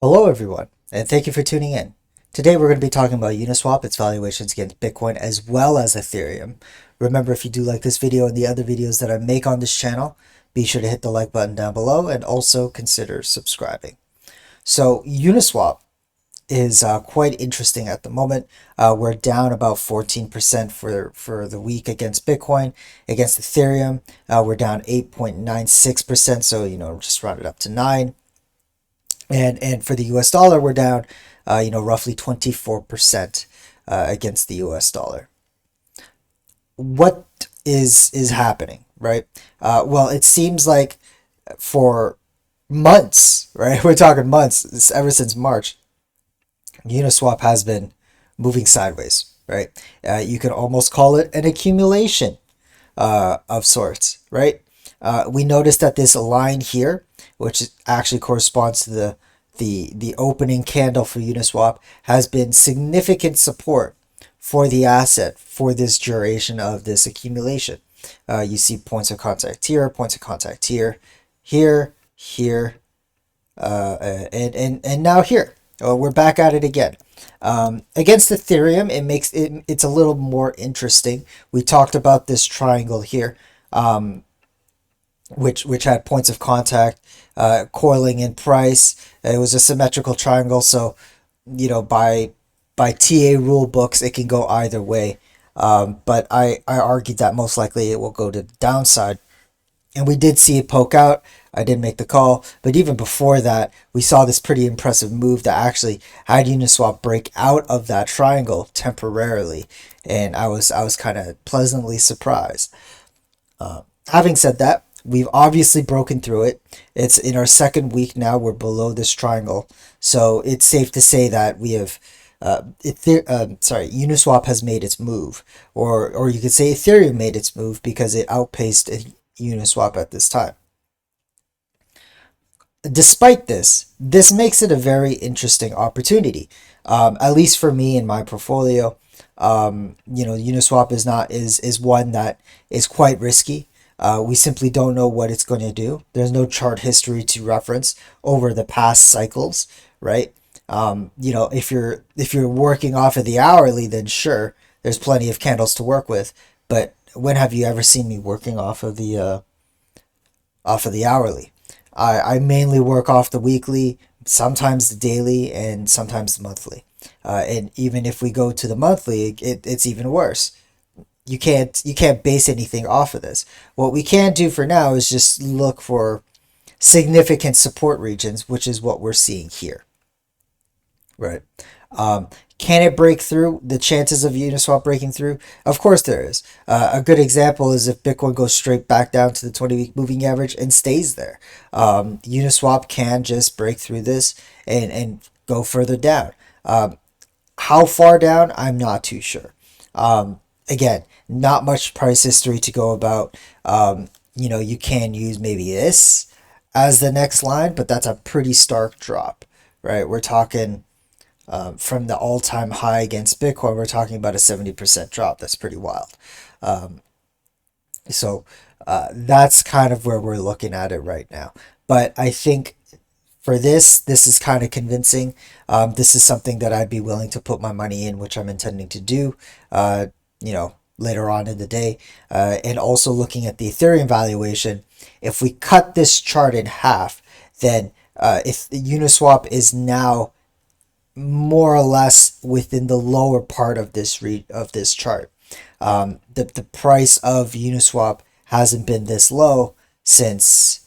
Hello, everyone, and thank you for tuning in. Today, we're going to be talking about Uniswap, its valuations against Bitcoin, as well as Ethereum. Remember, if you do like this video and the other videos that I make on this channel, be sure to hit the like button down below and also consider subscribing. So, Uniswap is quite interesting at the moment. We're down about 14% for the week against Bitcoin. Against Ethereum, we're down 8.96%, so, just round it up to 9. And for the US dollar, we're down, roughly 24% against the US dollar. What is happening, right? Well, it seems like for months, right? We're talking months, ever since March, Uniswap has been moving sideways, right? You could almost call it an accumulation of sorts, right? We noticed that this line here, which actually corresponds to the opening candle for Uniswap, has been significant support for the asset for this duration of this accumulation. You see points of contact here, points of contact here, here, and now here. We're back at it again. Against Ethereum, it's a little more interesting. We talked about this triangle here, which had points of contact, coiling in price. It was a symmetrical triangle, so by TA rule books, it can go either way. But I argued that most likely it will go to the downside. And we did see it poke out. I did make the call, but even before that, we saw this pretty impressive move that actually had Uniswap break out of that triangle temporarily, and I was kind of pleasantly surprised. Having said that, we've obviously broken through it. It's in our second week now. We're below this triangle, so it's safe to say that we have. Uniswap has made its move, or you could say Ethereum made its move because it outpaced Uniswap at this time. Despite this makes it a very interesting opportunity, at least for me in my portfolio. Uniswap is one that is quite risky. We simply don't know what it's going to do. There's no chart history to reference over the past cycles, right? If you're working off of the hourly, then sure, there's plenty of candles to work with. But when have you ever seen me working off of the hourly? I mainly work off the weekly, sometimes the daily, and sometimes the monthly. And even if we go to the monthly, it's even worse. You can't base anything off of this. What we can do for now is just look for significant support regions, which is what we're seeing here, right? Can it break through? The chances of Uniswap breaking through, of course there is. A good example is if Bitcoin goes straight back down to the 20-week moving average and stays there. Uniswap can just break through this and go further down. How far down? I'm not too sure. Again, not much price history to go about. You can use maybe this as the next line, but that's a pretty stark drop, right? We're talking from the all-time high against Bitcoin, we're talking about a 70% drop. That's pretty wild. So that's kind of where we're looking at it right now. But I think for this is kind of convincing. This is something that I'd be willing to put my money in, which I'm intending to do, later on in the day. And also looking at the Ethereum valuation, if we cut this chart in half, then if Uniswap is now more or less within the lower part of this chart. The price of Uniswap hasn't been this low since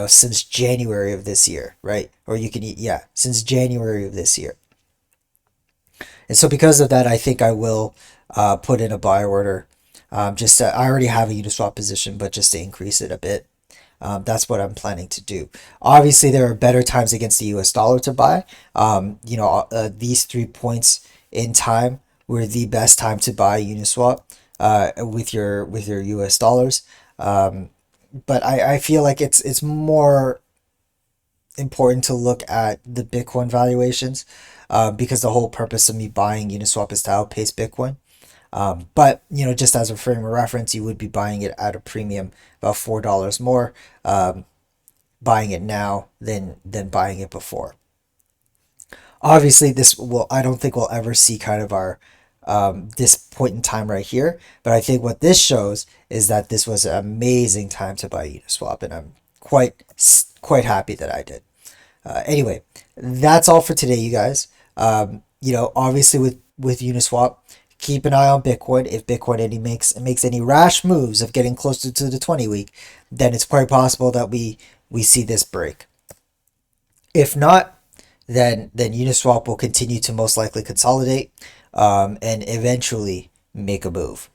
since January of this year, right? Or since January of this year. And so because of that, I think I will put in a buy order. I already have a Uniswap position, but just to increase it a bit. That's what I'm planning to do. Obviously, there are better times against the US dollar to buy. These 3 points in time were the best time to buy Uniswap with your US dollars. But I feel like it's more important to look at the Bitcoin valuations because the whole purpose of me buying Uniswap is to outpace Bitcoin. But just as a frame of reference, you would be buying it at a premium, about $4 more. buying it now than buying it before. Obviously, I don't think we'll ever see kind of our this point in time right here, but I think what this shows is that this was an amazing time to buy Uniswap, and I'm quite happy that I did. Anyway, that's all for today, you guys. Obviously with Uniswap, keep an eye on Bitcoin. If Bitcoin makes any rash moves of getting closer to the 20 week, then it's quite possible that we see this break. If not, then Uniswap will continue to most likely consolidate, and eventually make a move.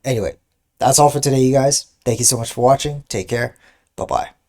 Anyway, that's all for today, you guys. Thank you so much for watching. Take care. Bye bye.